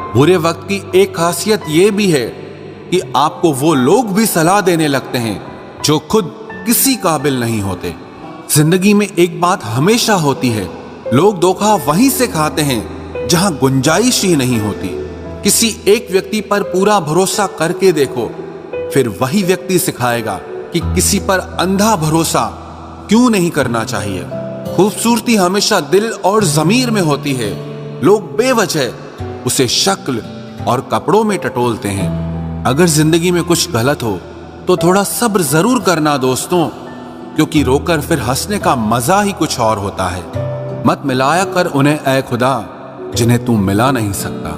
बुरे वक्त की एक खासियत यह भी है कि आपको वो लोग भी सलाह देने लगते हैं जो खुद किसी काबिल नहीं होते। जिंदगी में एक बात हमेशा होती है, लोग धोखा वहीं से खाते हैं जहां गुंजाइश ही नहीं होती। किसी एक व्यक्ति पर पूरा भरोसा करके देखो, फिर वही व्यक्ति सिखाएगा कि किसी पर अंधा भरोसा क्यों नहीं करना चाहिए। खूबसूरती हमेशा दिल और ज़मीर में होती है। लोग बेवजह उसे शक्ल और कपड़ों में टटोलते हैं। अगर जिंदगी में कुछ गलत हो तो थोड़ा सब्र जरूर करना दोस्तों, क्योंकि रोकर फिर हंसने का मजा ही कुछ और होता है। मत मिलाया कर उन्हें ऐ खुदा जिन्हें तू मिला नहीं सकता।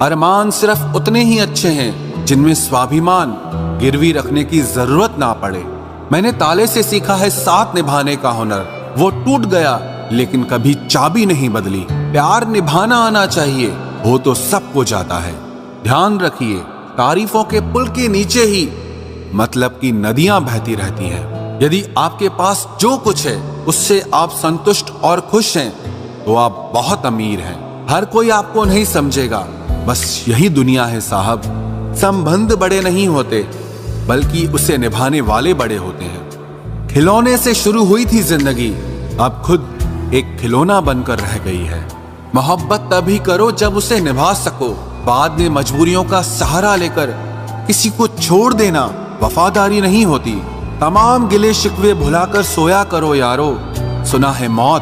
अरमान सिर्फ उतने ही अच्छे हैं जिनमें स्वाभिमान गिरवी रखने की जरूरत ना पड़े। मैंने ताले से सीखा है साथ निभाने का हुनर। वो टूट गया लेकिन कभी चाबी नहीं बदली। प्यार निभाना आना चाहिए, हो तो सब हो जाता है। ध्यान रखिए, तारीफों के पुल के नीचे ही मतलब की नदियां बहती रहती हैं। यदि आपके पास जो कुछ है उससे आप संतुष्ट और खुश हैं तो आप बहुत अमीर हैं। हर कोई आपको नहीं समझेगा, बस यही दुनिया है साहब। संबंध बड़े नहीं होते बल्कि उसे निभाने वाले बड़े होते हैं। खिलौने से शुरू हुई थी जिंदगी, अब खुद एक खिलौना बनकर रह गई है। मोहब्बत तभी करो जब उसे निभा सको। बाद में मजबूरियों का सहारा लेकर किसी को छोड़ देना वफादारी नहीं होती। तमाम गिले शिकवे भुलाकर सोया करो यारो। सुना है मौत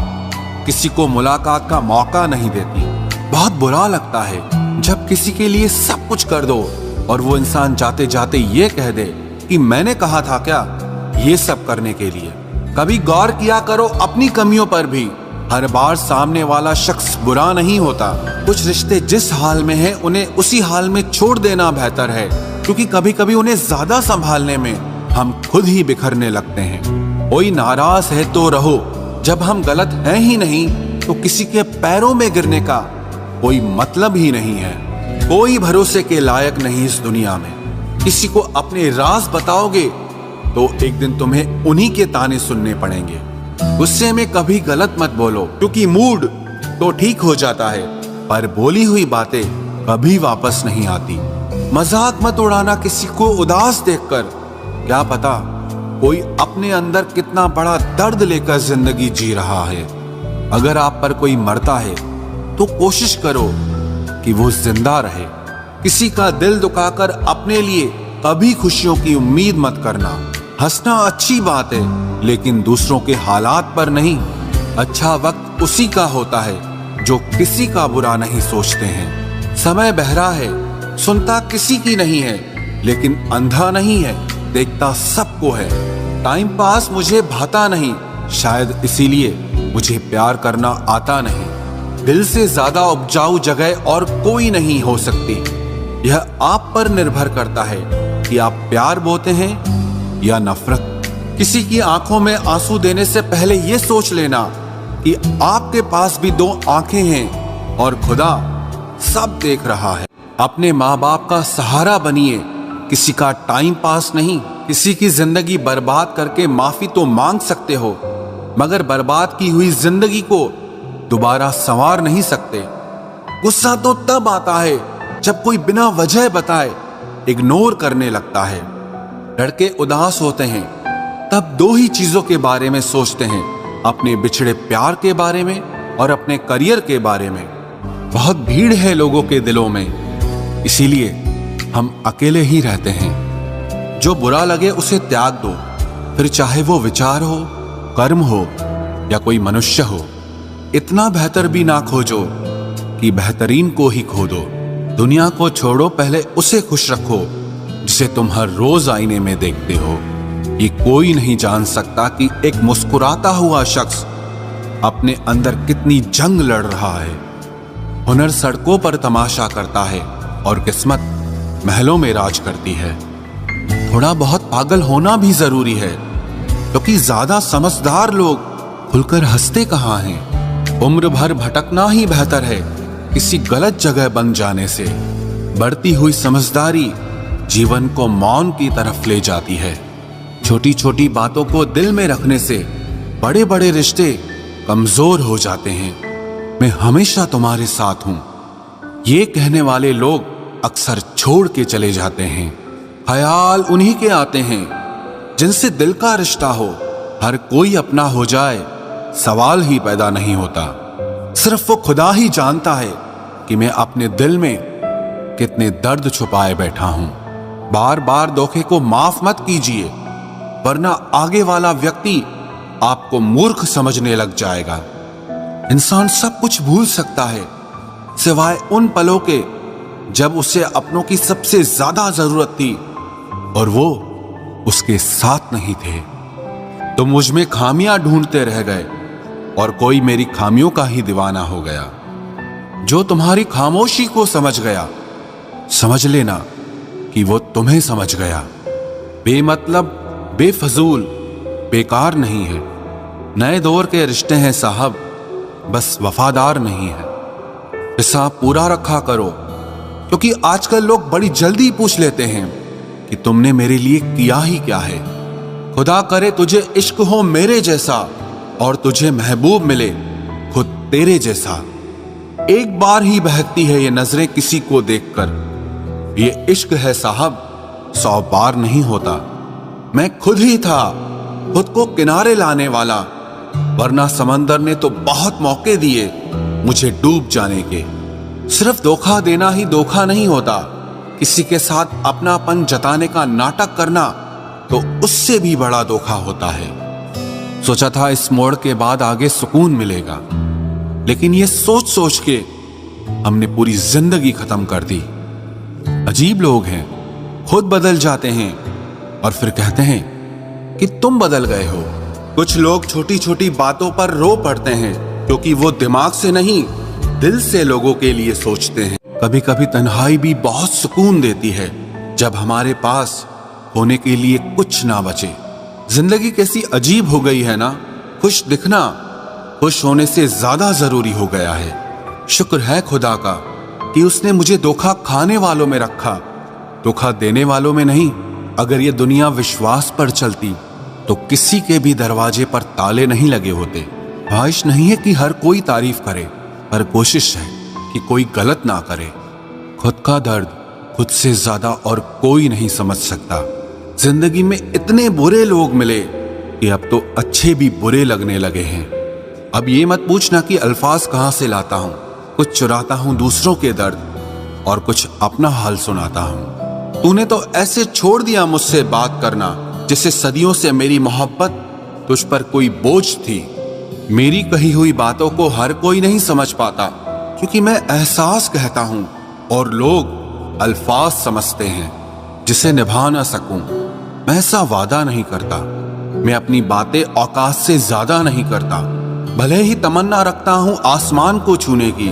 किसी को मुलाकात का मौका नहीं देती। बहुत बुरा लगता है जब किसी के लिए सब कुछ कर दो और वो इंसान जाते जाते ये कह दे कि मैंने कहा था क्या ये सब करने के लिए। कभी गौर किया करो अपनी कमियों पर भी। हर बार सामने वाला शख्स बुरा नहीं होता। कुछ रिश्ते जिस हाल में हैं उन्हें उसी हाल में छोड़ देना बेहतर है, क्योंकि कभी कभी उन्हें ज्यादा संभालने में हम खुद ही बिखरने लगते हैं। कोई नाराज है तो रहो, जब हम गलत हैं ही नहीं तो किसी के पैरों में गिरने का कोई मतलब ही नहीं है। कोई भरोसे के लायक नहीं इस दुनिया में। किसी को अपने राज बताओगे तो एक दिन तुम्हें उन्हीं के ताने सुनने पड़ेंगे। गुस्से में कभी गलत मत बोलो, क्योंकि मूड तो ठीक हो जाता है पर बोली हुई बातें कभी वापस नहीं आती। मजाक मत उड़ाना किसी को उदास देखकर, क्या पता कोई अपने अंदर कितना बड़ा दर्द लेकर जिंदगी जी रहा है। अगर आप पर कोई मरता है तो कोशिश करो कि वो जिंदा रहे। किसी का दिल दुखाकर अपने लिए कभी खुशियों की उम्मीद मत करना। हंसना अच्छी बात है लेकिन दूसरों के हालात पर नहीं। अच्छा वक्त उसी का होता है जो किसी का बुरा नहीं सोचते हैं। समय बहरा है, सुनता किसी की नहीं है, लेकिन अंधा नहीं है, देखता सबको है। टाइम पास मुझे भाता नहीं, शायद इसीलिए मुझे प्यार करना आता नहीं। दिल से ज्यादा उपजाऊ जगह और कोई नहीं हो सकती। यह आप पर निर्भर करता है कि आप प्यार बोते हैं या नफरत। किसी की आंखों में आंसू देने से पहले यह सोच लेना कि आपके पास भी दो आंखें हैं और खुदा सब देख रहा है। अपने माँ बाप का सहारा बनिए, किसी का टाइम पास नहीं। किसी की जिंदगी बर्बाद करके माफी तो मांग सकते हो, मगर बर्बाद की हुई जिंदगी को दोबारा संवार नहीं सकते। गुस्सा तो तब आता है जब कोई बिना वजह बताए इग्नोर करने लगता है। लड़के उदास होते हैं तब दो ही चीजों के बारे में सोचते हैं, अपने बिछड़े प्यार के बारे में और अपने करियर के बारे में। बहुत भीड़ है लोगों के दिलों में, इसीलिए हम अकेले ही रहते हैं। जो बुरा लगे उसे त्याग दो, फिर चाहे वो विचार हो, कर्म हो या कोई मनुष्य हो। इतना बेहतर भी ना खोजो कि बेहतरीन को ही खो दो। दुनिया को छोड़ो, पहले उसे खुश रखो जिसे तुम हर रोज आईने में देखते हो। ये कोई नहीं जान सकता कि एक मुस्कुराता हुआ शख्स अपने अंदर कितनी जंग लड़ रहा है। हुनर सड़कों पर तमाशा करता है और किस्मत महलों में राज करती है। थोड़ा बहुत पागल होना भी जरूरी है, क्योंकि ज्यादा समझदार लोग खुलकर हंसते कहाँ हैं। उम्र भर भटकना ही बेहतर है किसी गलत जगह बन जाने से। बढ़ती हुई समझदारी जीवन को मौन की तरफ ले जाती है। छोटी छोटी बातों को दिल में रखने से बड़े बड़े रिश्ते कमजोर हो जाते हैं। मैं हमेशा तुम्हारे साथ हूं, ये कहने वाले लोग अक्सर छोड़ के चले जाते हैं। ख्याल उन्हीं के आते हैं जिनसे दिल का रिश्ता हो। हर कोई अपना हो जाए, सवाल ही पैदा नहीं होता। सिर्फ वो खुदा ही जानता है कि मैं अपने दिल में कितने दर्द छुपाए बैठा हूं। बार बार धोखे को माफ मत कीजिए, वरना आगे वाला व्यक्ति आपको मूर्ख समझने लग जाएगा। इंसान सब कुछ भूल सकता है सिवाय उन पलों के जब उसे अपनों की सबसे ज्यादा जरूरत थी और वो उसके साथ नहीं थे। तो मुझ में खामियां ढूंढते रह गए और कोई मेरी खामियों का ही दीवाना हो गया। जो तुम्हारी खामोशी को समझ गया, समझ लेना कि वो तुम्हें समझ गया। बेमतलब, बेफजूल, बेकार नहीं है। नए दौर के रिश्ते हैं साहब, बस वफादार नहीं है। हिसाब पूरा रखा करो, क्योंकि आजकल लोग बड़ी जल्दी पूछ लेते हैं कि तुमने मेरे लिए किया ही क्या है। खुदा करे तुझे इश्क हो मेरे जैसा और तुझे महबूब मिले खुद तेरे जैसा। एक बार ही बहकती है ये नजरें किसी को देखकर। ये इश्क है साहब, 100 बार नहीं होता। मैं खुद ही था खुद को किनारे लाने वाला, वरना समंदर ने तो बहुत मौके दिए मुझे डूब जाने के। सिर्फ धोखा देना ही धोखा नहीं होता, किसी के साथ अपनापन जताने का नाटक करना तो उससे भी बड़ा धोखा होता है। सोचा था इस मोड़ के बाद आगे सुकून मिलेगा, लेकिन ये सोच सोच के हमने पूरी जिंदगी खत्म कर दी। अजीब लोग हैं, खुद बदल जाते हैं और फिर कहते हैं कि तुम बदल गए हो। कुछ लोग छोटी छोटी बातों पर रो पड़ते हैं क्योंकि वो दिमाग से नहीं, दिल से लोगों के लिए सोचते हैं। कभी कभी तन्हाई भी बहुत सुकून देती है, जब हमारे पास होने के लिए कुछ ना बचे। जिंदगी कैसी अजीब हो गई है ना। खुश दिखना खुश होने से ज्यादा जरूरी हो गया है। शुक्र है खुदा का कि उसने मुझे धोखा खाने वालों में रखा, धोखा देने वालों में नहीं। अगर ये दुनिया विश्वास पर चलती तो किसी के भी दरवाजे पर ताले नहीं लगे होते। ख्वाहिश नहीं है कि हर कोई तारीफ करे, पर कोशिश है कि कोई गलत ना करे। खुद का दर्द खुद से ज्यादा और कोई नहीं समझ सकता। जिंदगी में इतने बुरे लोग मिले कि अब तो अच्छे भी बुरे लगने लगे हैं। अब ये मत पूछना कि अल्फाज कहां से लाता हूं। कुछ चुराता हूं दूसरों के दर्द और कुछ अपना हाल सुनाता हूं। तूने तो ऐसे छोड़ दिया मुझसे बात करना जैसे सदियों से मेरी मोहब्बत तुझ पर कोई बोझ थी। मेरी कही हुई बातों को हर कोई नहीं समझ पाता, क्योंकि मैं एहसास कहता हूं और लोग अल्फाज समझते हैं जिसे निभा ना सकूं। मैं ऐसा वादा नहीं करता, मैं अपनी बातें औकात से ज्यादा नहीं करता। भले ही तमन्ना रखता हूं आसमान को छूने की,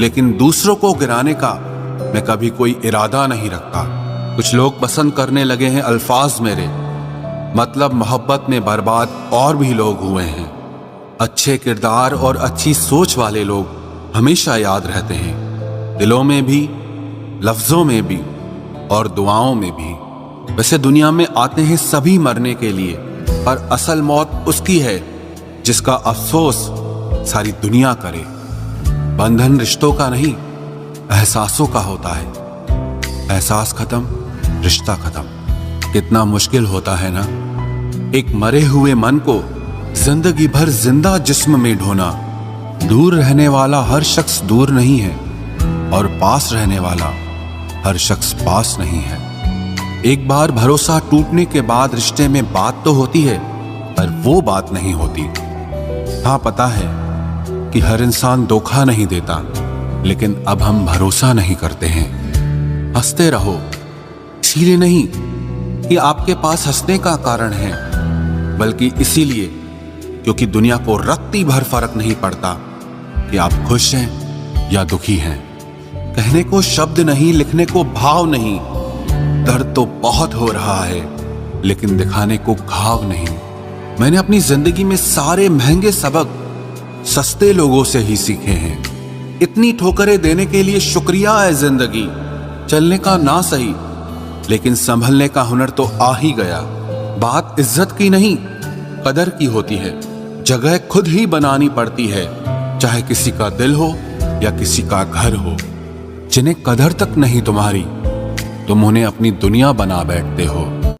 लेकिन दूसरों को गिराने का मैं कभी कोई इरादा नहीं रखता। कुछ लोग पसंद करने लगे हैं अल्फाज मेरे, मतलब मोहब्बत में बर्बाद और भी लोग हुए हैं। अच्छे किरदार और अच्छी सोच वाले लोग हमेशा याद रहते हैं, दिलों में भी, लफ्जों में भी और दुआओं में भी। वैसे दुनिया में आते हैं सभी मरने के लिए, पर असल मौत उसकी है जिसका अफसोस सारी दुनिया करे। बंधन रिश्तों का नहीं, एहसासों का होता है। एहसास खत्म, रिश्ता खत्म। कितना मुश्किल होता है ना, एक मरे हुए मन को जिंदगी भर जिंदा जिस्म में ढोना। दूर रहने वाला हर शख्स दूर नहीं है और पास रहने वाला हर शख्स पास नहीं है। एक बार भरोसा टूटने के बाद रिश्ते में बात तो होती है, पर वो बात नहीं होती। हाँ, पता है कि हर इंसान धोखा नहीं देता, लेकिन अब हम भरोसा नहीं करते हैं। हंसते रहो, इसीलिए नहीं कि आपके पास हंसने का कारण है, बल्कि इसीलिए क्योंकि दुनिया को रत्ती भर फर्क नहीं पड़ता कि आप खुश हैं या दुखी हैं। कहने को शब्द नहीं, लिखने को भाव नहीं। दर्द तो बहुत हो रहा है, लेकिन दिखाने को घाव नहीं। मैंने अपनी जिंदगी में सारे महंगे सबक सस्ते लोगों से ही सीखे हैं। इतनी ठोकरें देने के लिए शुक्रिया है जिंदगी। चलने का ना सही, लेकिन संभलने का हुनर तो आ ही गया। बात इज्जत की नहीं, कदर की होती है। जगह खुद ही बनानी पड़ती है, चाहे किसी का दिल हो या किसी का घर हो। जिन्हें कदर तक नहीं तुम्हारी, तुम उन्हें अपनी दुनिया बना बैठते हो।